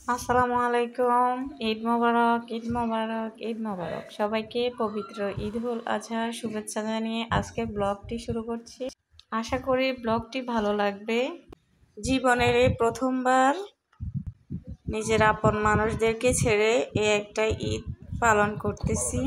আসসালামু আলাইকুম। ঈদ মোবারক, ঈদ মোবারক, ঈদ মোবারক। সবাইকে পবিত্র ঈদুল আজহার শুভেচ্ছা জানিয়ে আজকে ব্লগটি শুরু করছি। আশা করি ব্লগটি ভালো লাগবে। জীবনের এই প্রথমবার নিজের আপন মানুষদেরকে ছেড়ে একটা ঈদ পালন করতেছি।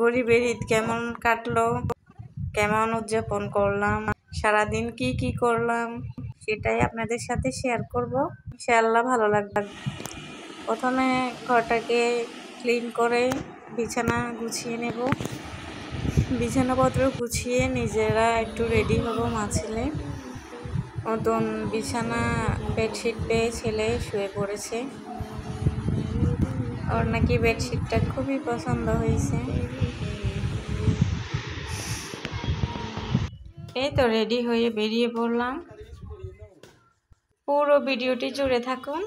গরিবের ঈদ কেমন কাটলো, কেমন উদযাপন করলাম, সারাদিন কি করলাম সেটাই আপনাদের সাথে শেয়ার করব। ইনশাআল্লাহ ভালো লাগবে। প্রথমে ঘরটাকে ক্লিন করে বিছানা গুছিয়ে নেব। বিছানাপত্র গুছিয়ে নিজেরা একটু রেডি হব। মা ছেলে নতুন বিছানা বেডশিট পেয়ে ছেলে শুয়ে পড়েছে। ওর নাকি বেডশিটটা খুবই পছন্দ হয়েছে। এই তো রেডি হয়ে বেরিয়ে পড়লাম। পুরো ভিডিওটি জুড়ে থাকুন।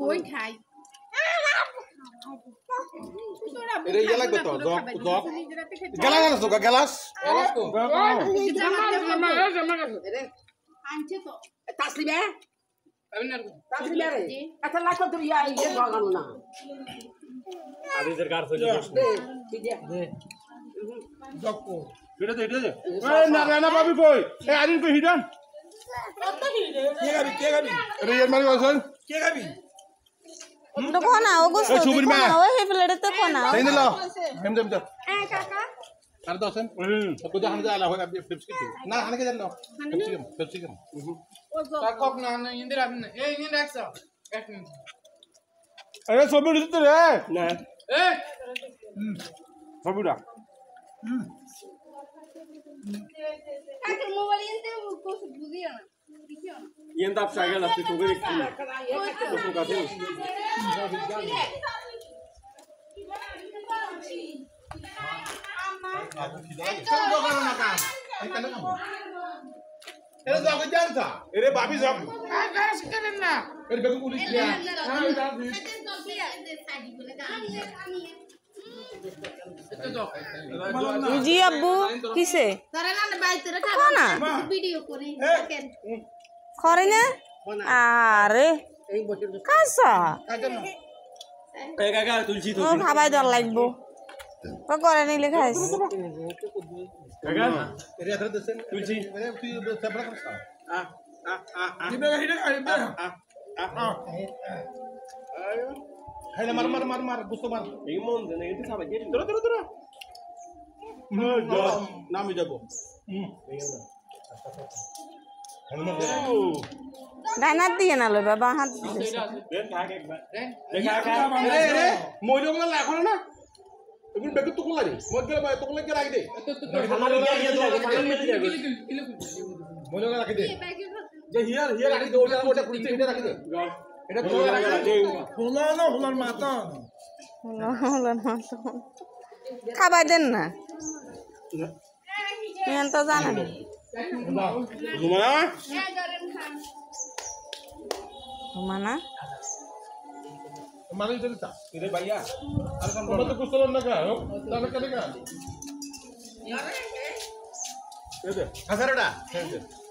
বই খাই জি আব্বু কিসে করে না আরে কাঁচা খাবাই দর লাগবো করে নিলে খাইস নামে যাবো ডাইনার দিয়ে না লো বাবা হাত মহিলা লাগো না এখন বেগুন তো কোলা রে তো কোলা কে রাখি দে মহিলা রাখি দে যে হিয়ার রাখি দে ওটা পুলিশ এটা রাখি দে এটা তো রাখি দে হুলার মাথা খাবার দেন না তো জানেন ঘুমানা मालूम चलता तेरे भैया अरे हम तो कुछ तो ना का हो ना करेगा ये दे हसरड़ा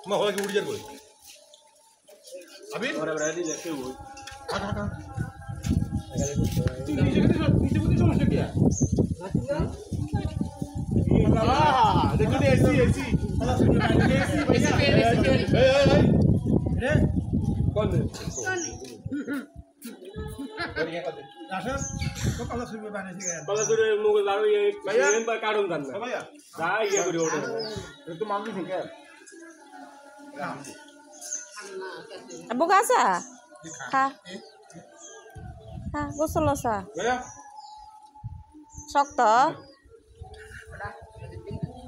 मैं हो के उड़ जा कोई अभी और रेडी लेके वो हां तू नीचे को समझ गया हां देखो ऐसी ऐसी भैया ए कौन Bukasa, ha, ha, gusto sok to,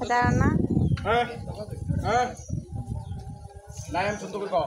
ada na, layan suntuk ko.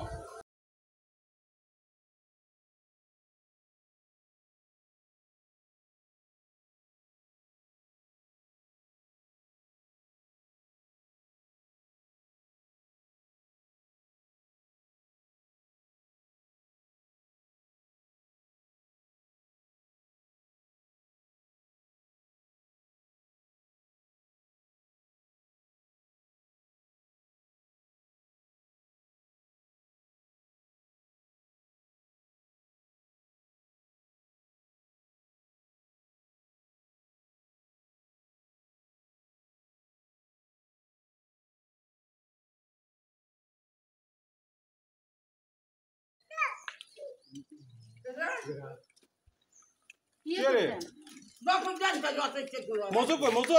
মজু কই মজু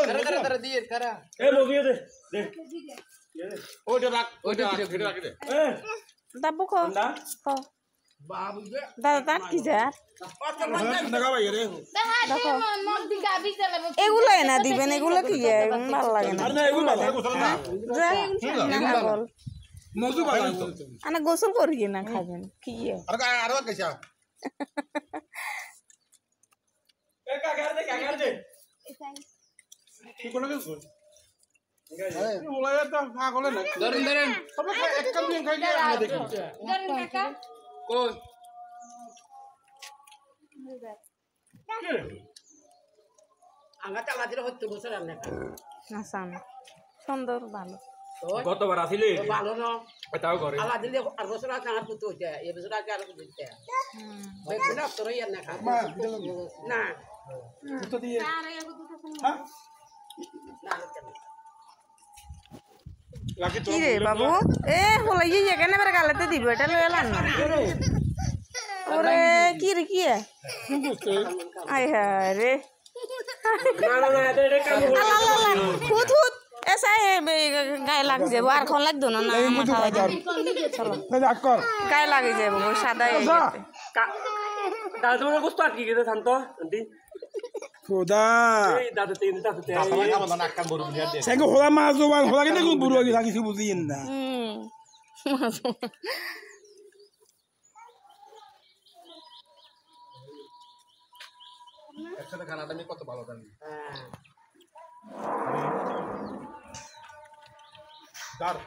কারা দিয়ে কারা এ মজু দে দে ওইটা রাখ ওইটা রাখ দে দাবো খো খো দাদা তার কি যা দেখো এগুলো না দিবেন এগুলো কি ভালো লাগে না মজু বাবা আনা গোসল করি না খাবেন কি আর কাইছা এ কাগার দে কি কোন কিছু ওলায়া তো পাগল না ধরেন সব এক কাম দিন খাইলে আমরা দেখি ধরেন কাকা কোন আমরা চালা দিলে 70 বছর আর না আসাম সুন্দর ভালো গতবার আসিলে ভালো না এটাও করে আলা দিলে আর বছর আছে আর পুতো হইছে এই বছর আছে আর পুতো হইছে বেগুন তোর ইয়ার না না তো দিয়ে হ্যাঁ লাকি তো কি রে বাবু এ হলাই ইয়ে কেন বের গালেতে দিব এটা লয়ে লান না ওরে কি রে কি আই হায় রে খুদ খুদ এসা গায়ে লাগে যাবো আর খন লাগতো না চলো গায়ে লাগে যাবো সাদা দাদা তোমার গোস্ত আটকে গেছে শান্ত আন্টি খোদা দাদা তিন দাদা আসলে কাম না কাম বড় দিয়া দে সেগো হোলা মাছ জবান হোলা কিন্তু কোন বুড়ো আগে কিছু বুঝিয়েন না একসাথে খানাটা আমি কত ভালো জানি দার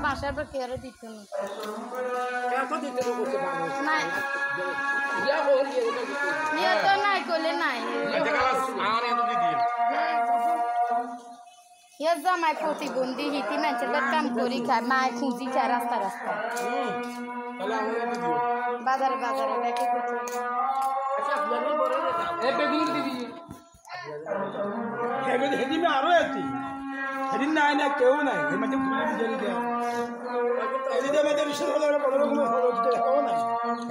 বাসার পর কেয়ারে দিত না কত দিতে করতে পারবো না ইয়া হল ইয়ে তো নাই কইলে নাই আর এত দি দিন ইয়ে জামাই প্রতিবন্ধী হিতি মানুষের কাম করি খায় মায় খুঁজি খায় রাস্তা রাস্তা তাহলে আমি এত দিও বাজারে বাজারে দেখে আচ্ছা আপনি বড় এ বেগুন দিবি হেগে হেদি মে আরো আছি হেদিন নাই না কেউ নাই এই মানে খুলে দিয়ে দিয়া এই যে আমাদের বিশেষ হলো কোনো রকম হলো দিতে হবে না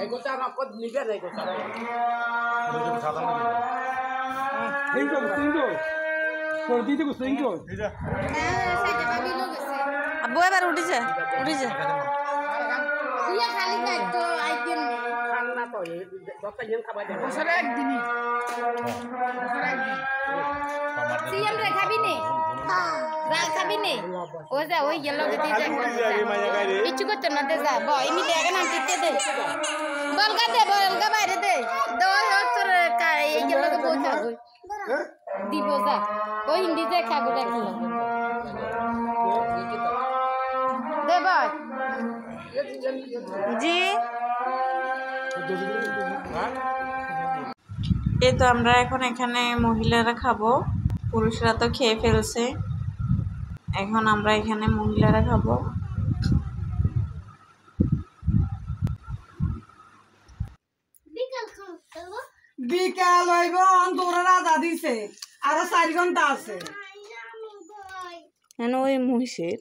এই কথা আমাকে নিবে না এই কথা এই তো সিঙ্গো সর্দি তো সিঙ্গো আব্বু এবার উঠিছে ইয়ে খালি দায়িত্ব আইতেন খানা তো যত দিন খাবার দেব বছরে একদিনই সিএম রে খাবি নে খাবি নে ও যা ওই গেলো গতি কিছু করতে না দে যা বই মিলে আগে নাম দিতে দে বলগা বাইরে দে দই তোর এই গেলো তো বই থাকো দিব যা ওই হিন্দি যে খাবো দেখো দে ভাই জি এই তো আমরা এখন এখানে মহিলারা খাবো পুরুষরা তো খেয়ে ফেলছে এখন আমরা এখানে মহিলারা খাবো বিকাল হইব তোরা রাজা দিছে আরো 4 ঘন্টা আছে হ্যাঁ ওই মহিষের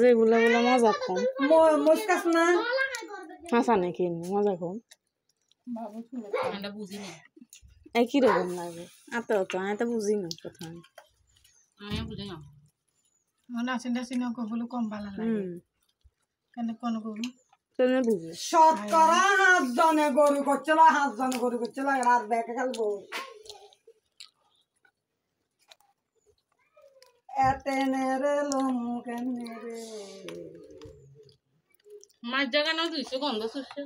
যেগুলো মজা কম মুসকাস না হাসা নাকি মজা কম একই রকম লাগে আমি তো বুঝি না প্রথমে মনে আছে না সিনা কবুল কম ভালো লাগে কেন কোন কবুল তুমি বুঝি শতকরা 5 জনে গরু করছিল 5 জনে গরু করছিল আর ব্যাকে খালি বউ এতেনে রে লম কেনে রে মাছ জায়গা না দুইশো গন্ধ শুষছে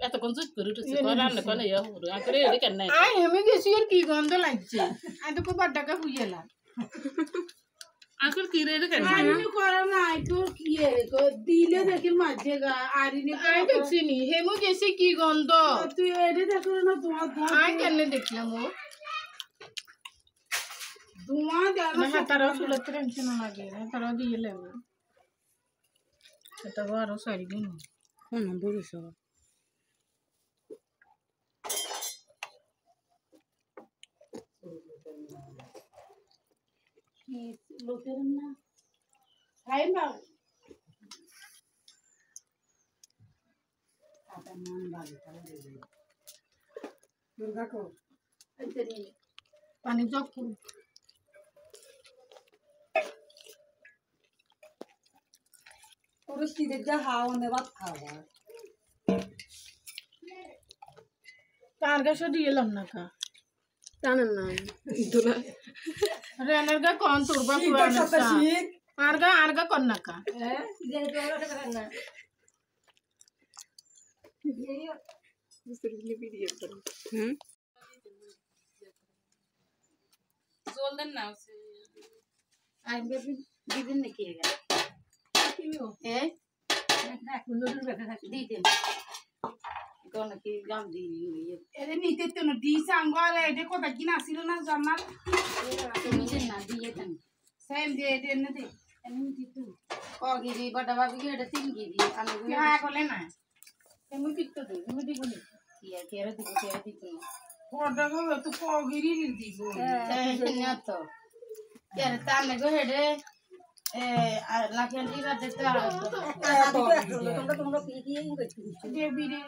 এতক্ষণ চুপ করে উঠেছে রান্না করে ইয়া হবো করে এদিকে কেন নাই আই আমি গেছি আর কি গন্ধ লাগছে আমি তো খুব টাকা খুঁজেলাম আঙ্কেল কি রে কেন আরিনি করে না তো কি রে দিলে দেখি মাঝে গা আরিনি আমি দেখছি নি হেমু গেছে কি গন্ধ তুই এডে দেখো না তোমার আমি কেন দেখলাম ও ধোঁয়া দেওয়া না তারাও চুলে টেনশন লাগে তারাও দিয়ে লেবে সেটা আরো সারি দিন কোন বলিস লোকের না খাই না দুর্গা কো পানি জগ করু পুরো শীতের যা হাওয়া নেবাত খাওয়া তার কাছে দিয়ে এলাম না কা জানেন না রেনের গা কোন তুরবা পুরানো শীত আর গা কোন না কা জল দেন না আইবে দিবেন নাকি এ দিতেন কোন কি গাম দিয়ে এরে নিতে তো না দিছে আঙ্গারে এডে কথা কি না ছিল না জামাত তুমি না দিয়ে দেন সেম দিয়ে এডে না দে এমনি দিতু কগিরি বড় বাবু কি এটা তিন গিরি আমি হ্যাঁ বলে না এমনি পিত্ত দে এমনি দিব নি কি আর কেরে দিতু বড় গো তো পগিরি দিব না তো কেরে তানে গো হেডে লাখেন্টি বাদে তোমরা কি কি দে বিরে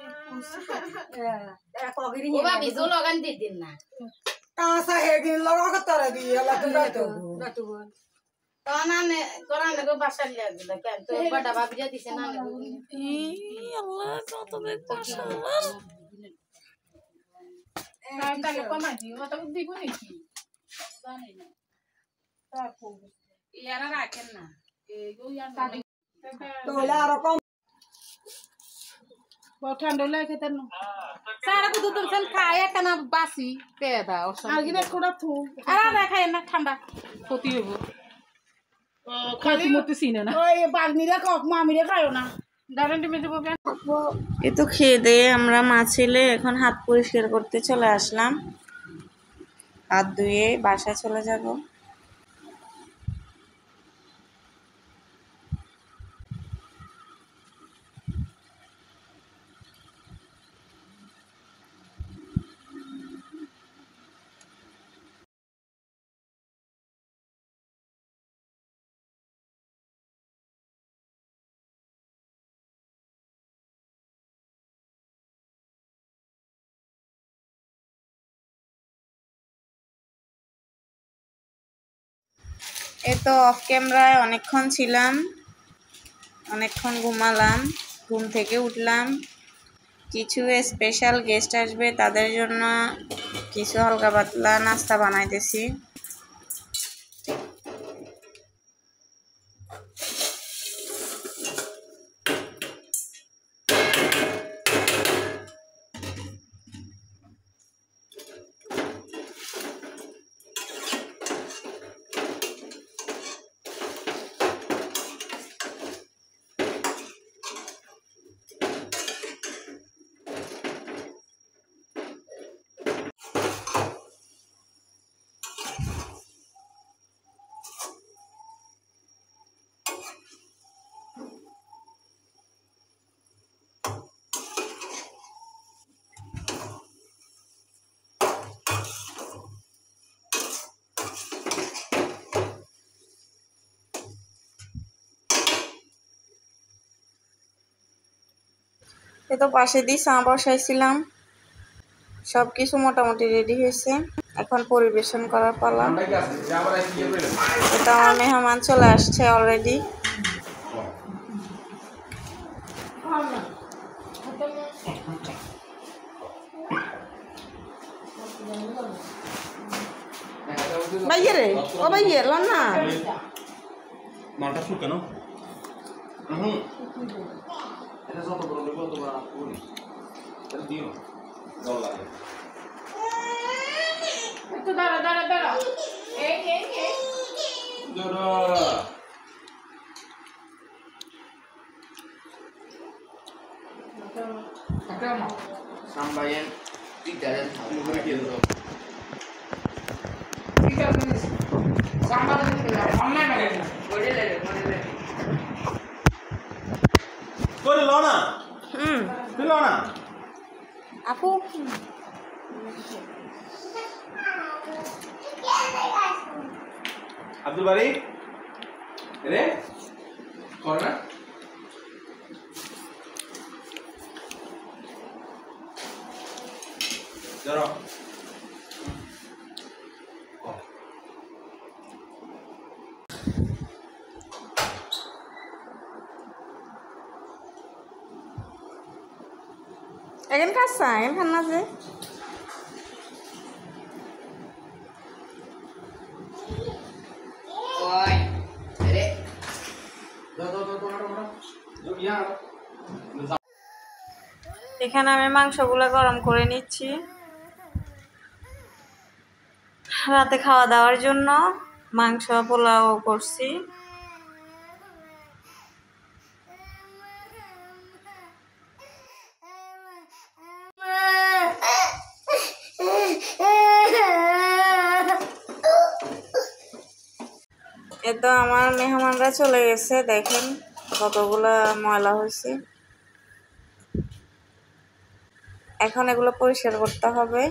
ও ভাবি জো লাগান দিদিন না কাঁসা হেগিন লগা কতরে দিয়ে লাগা তো তানানে কোরানে গো বাসাল লাগলো কেন তো বড় বাবু যা দিছে না আল্লাহ কত বেগ তাহলে কমাই দিও ওটা দিব নাকি জানি না তারপর ইয়ারা রাখেন না এগো ইয়ার তোলা আর কম ঠান্ডা লাগে খেতে না সারা কত দিন সেন খায় কেন বাসি পেদা আর কি কোড়া থু আর না খায় না ঠান্ডা ক্ষতি হইব খাইতে মতে সিনে না ওই বাগনিরা কক মামিরা খায়ো না দাঁড়ান টিমে দেবো কেন এই তো খেয়ে দিয়ে আমরা মা ছেলে এখন হাত পরিষ্কার করতে চলে আসলাম হাত ধুয়ে বাসায় চলে যাব এই তো অফ ক্যামেরায় অনেকক্ষণ ছিলাম অনেকক্ষণ ঘুমালাম ঘুম থেকে উঠলাম কিছু স্পেশাল গেস্ট আসবে তাদের জন্য কিছু হালকা পাতলা নাস্তা বানাইতেছি এ তো পাশে দিয়ে চা বসাইছিলাম সব কিছু মোটামুটি রেডি হয়েছে এখন পরিবেশন করার পালা এটা আমার মেহমান চলে আসছে অলরেডি ভাইয়ে রে ও ভাইয়ে লন না মালটা শুকানো হুম এটা যত বড় দেব তত বড় করি এটা দিও জল লাগে একটু দাঁড়া দাঁড়া দাঁড়া এই দাঁড়া করে লো না তুই লো না আপু আব্দুল বাড়ি রে কর না ধরো এখন খাচ্ছা এখন খান না যে এখানে আমি মাংসগুলো গরম করে নিচ্ছি রাতে খাওয়া দাওয়ার জন্য মাংস পোলাও করছি এ তো আমার মেহমানরা চলে গেছে দেখেন কতগুলা ময়লা হয়েছে এখন এগুলো পরিষ্কার করতে হবে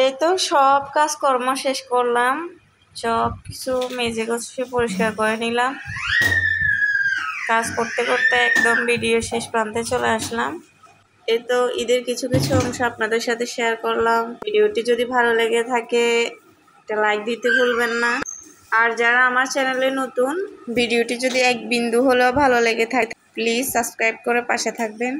এই তো সব কাজকর্ম শেষ করলাম, সব কিছু মেজে গুছিয়ে পরিষ্কার করে নিলাম। কাজ করতে করতে একদম ভিডিও শেষ প্রান্তে চলে আসলাম। এই তো ঈদের কিছু কিছু অংশ আপনাদের সাথে শেয়ার করলাম। ভিডিওটি যদি ভালো লেগে থাকে একটা লাইক দিতে ভুলবেন না। আর যারা আমার চ্যানেলে নতুন, ভিডিওটি যদি এক বিন্দু হলেও ভালো লেগে থাকে প্লিজ সাবস্ক্রাইব করে পাশে থাকবেন।